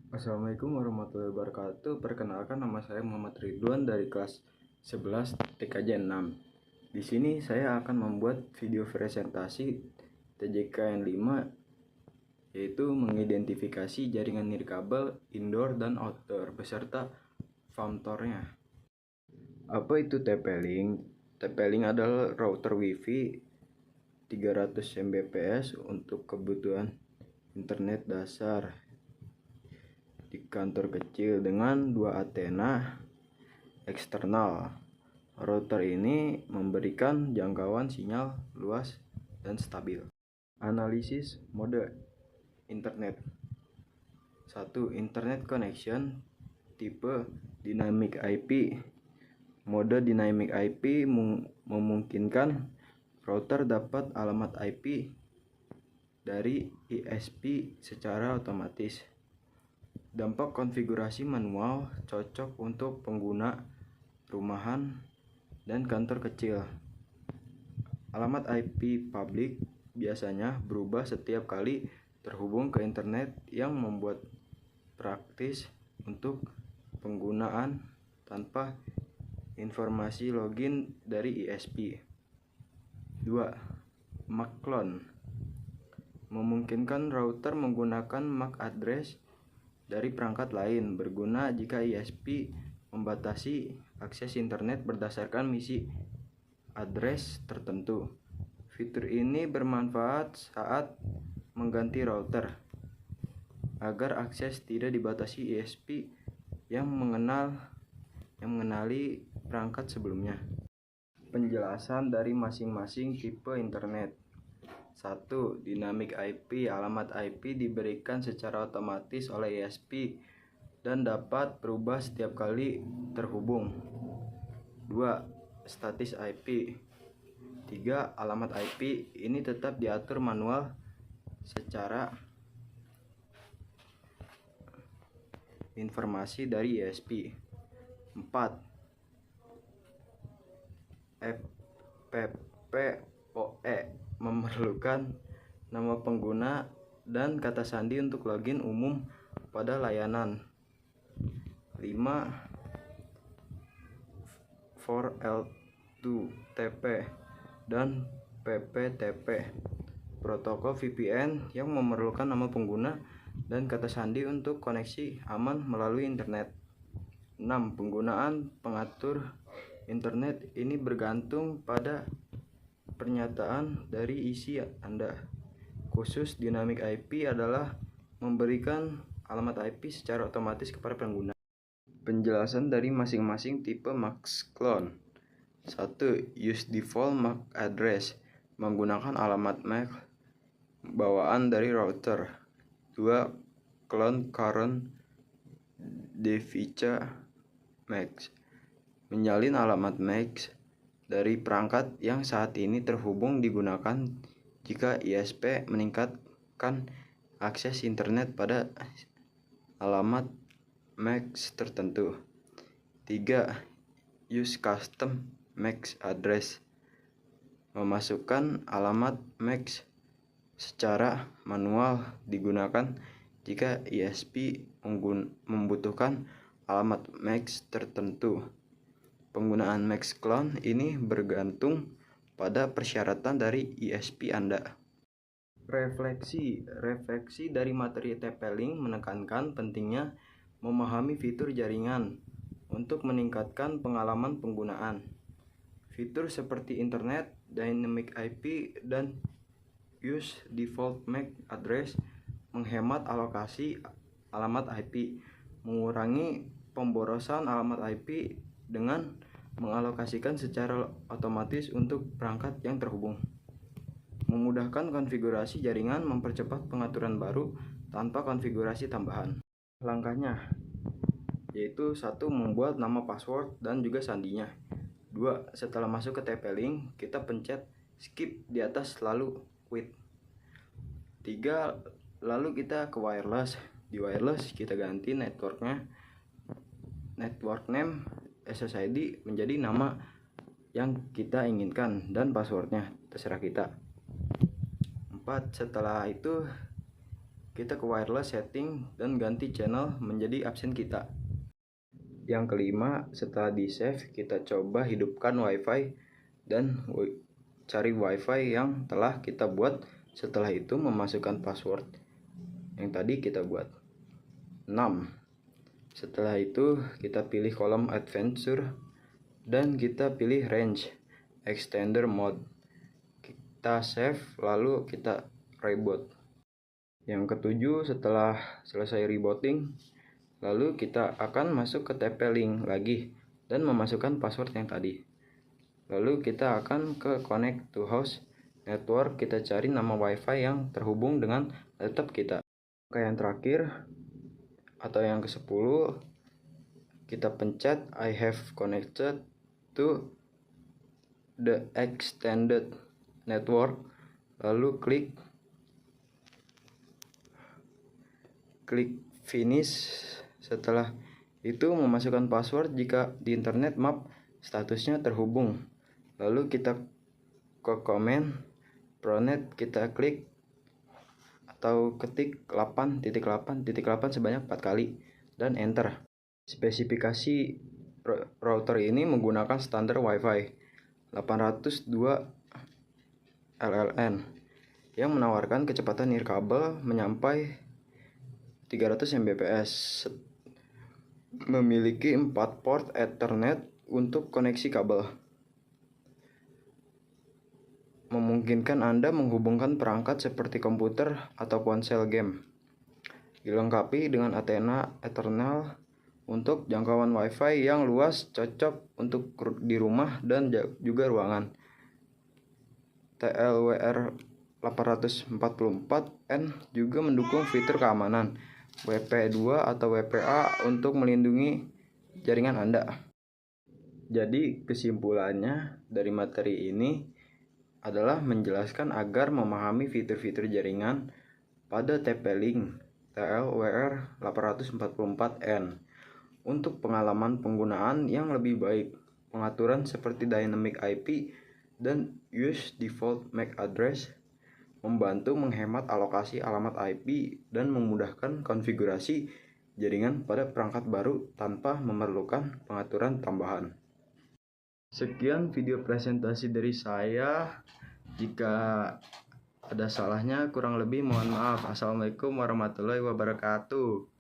Assalamualaikum warahmatullahi wabarakatuh. Perkenalkan, nama saya Muhammad Ridwan dari kelas 11 TKJ 6. Di sini saya akan membuat video presentasi TJKN 5, yaitu mengidentifikasi jaringan nirkabel indoor dan outdoor beserta famtornya. Apa itu TP-Link? TP-Link adalah router WiFi 300 Mbps untuk kebutuhan internet dasar di kantor kecil dengan 2 antena eksternal. Router ini memberikan jangkauan sinyal luas dan stabil. Analisis mode internet. 1. Internet connection tipe dynamic IP. Mode dynamic IP memungkinkan router dapat alamat IP dari ISP secara otomatis. Dampak konfigurasi manual cocok untuk pengguna rumahan dan kantor kecil. Alamat IP publik biasanya berubah setiap kali terhubung ke internet, yang membuat praktis untuk penggunaan tanpa informasi login dari ISP. 2. MAC clone memungkinkan router menggunakan MAC address dari perangkat lain, berguna jika ISP membatasi akses internet berdasarkan misi address tertentu. Fitur ini bermanfaat saat mengganti router agar akses tidak dibatasi ISP yang mengenali perangkat sebelumnya. Penjelasan dari masing-masing tipe internet. 1. Dynamic IP. Alamat IP diberikan secara otomatis oleh ISP dan dapat berubah setiap kali terhubung. 2. Statis IP. 3. Alamat IP ini tetap diatur manual secara informasi dari ISP. 4. FPPoE memerlukan nama pengguna dan kata sandi untuk login umum pada layanan. 5. 4L2TP dan PPTP, protokol VPN yang memerlukan nama pengguna dan kata sandi untuk koneksi aman melalui internet. 6. Penggunaan pengatur internet ini bergantung pada pernyataan dari isi Anda. Khusus dynamic IP adalah memberikan alamat IP secara otomatis kepada pengguna. Penjelasan dari masing-masing tipe MAC clone. 1. Use default MAC address, menggunakan alamat MAC bawaan dari router. 2. Clone current device MAC, menyalin alamat MAC dari perangkat yang saat ini terhubung digunakan jika ISP meningkatkan akses internet pada alamat MAC tertentu. 3. Use custom MAC address, memasukkan alamat MAC secara manual digunakan jika ISP membutuhkan alamat MAC tertentu. Penggunaan MAC clone ini bergantung pada persyaratan dari ISP Anda. Refleksi dari materi TP-Link menekankan pentingnya memahami fitur jaringan untuk meningkatkan pengalaman penggunaan. Fitur seperti internet, dynamic IP, dan use default MAC address menghemat alokasi alamat IP, mengurangi pemborosan alamat IP dengan mengalokasikan secara otomatis untuk perangkat yang terhubung, memudahkan konfigurasi jaringan, mempercepat pengaturan baru tanpa konfigurasi tambahan. Langkahnya yaitu: 1. Membuat nama password dan juga sandinya. 2. Setelah masuk ke TP-Link, kita pencet skip di atas lalu quit. 3. Lalu kita ke wireless. Di wireless kita ganti networknya, network name, SSID menjadi nama yang kita inginkan, dan passwordnya terserah kita. 4. Setelah itu kita ke wireless setting dan ganti channel menjadi absen kita. Yang kelima, setelah di save, kita coba hidupkan wifi dan cari wifi yang telah kita buat. Setelah itu memasukkan password yang tadi kita buat. 6. Setelah itu kita pilih kolom adventure dan kita pilih range extender mode. Kita save lalu kita reboot. Yang ketujuh, setelah selesai rebooting, lalu kita akan masuk ke TP-Link lagi dan memasukkan password yang tadi. Lalu kita akan ke connect to host network, kita cari nama wifi yang terhubung dengan laptop kita. Oke, yang terakhir atau yang ke-10, kita pencet I have connected to the extended network, lalu klik finish. Setelah itu memasukkan password jika di internet map statusnya terhubung. Lalu kita ke komen pronet, kita klik atau ketik 8.8.8 sebanyak 4 kali dan enter. Spesifikasi router ini menggunakan standar Wi-Fi 802 LLN yang menawarkan kecepatan nirkabel menyampai 300 Mbps, memiliki 4 port Ethernet untuk koneksi kabel, memungkinkan Anda menghubungkan perangkat seperti komputer atau ponsel game, dilengkapi dengan antena Ethernet untuk jangkauan Wi-Fi yang luas, cocok untuk di rumah dan juga ruangan. TLWR 844N juga mendukung fitur keamanan WP2 atau WPA untuk melindungi jaringan Anda. Jadi kesimpulannya dari materi ini adalah menjelaskan agar memahami fitur-fitur jaringan pada TP-Link TLWR 844N untuk pengalaman penggunaan yang lebih baik. Pengaturan seperti Dynamic IP dan Use Default MAC Address membantu menghemat alokasi alamat IP dan memudahkan konfigurasi jaringan pada perangkat baru tanpa memerlukan pengaturan tambahan. Sekian video presentasi dari saya. Jika ada salahnya kurang lebih mohon maaf. Assalamualaikum warahmatullahi wabarakatuh.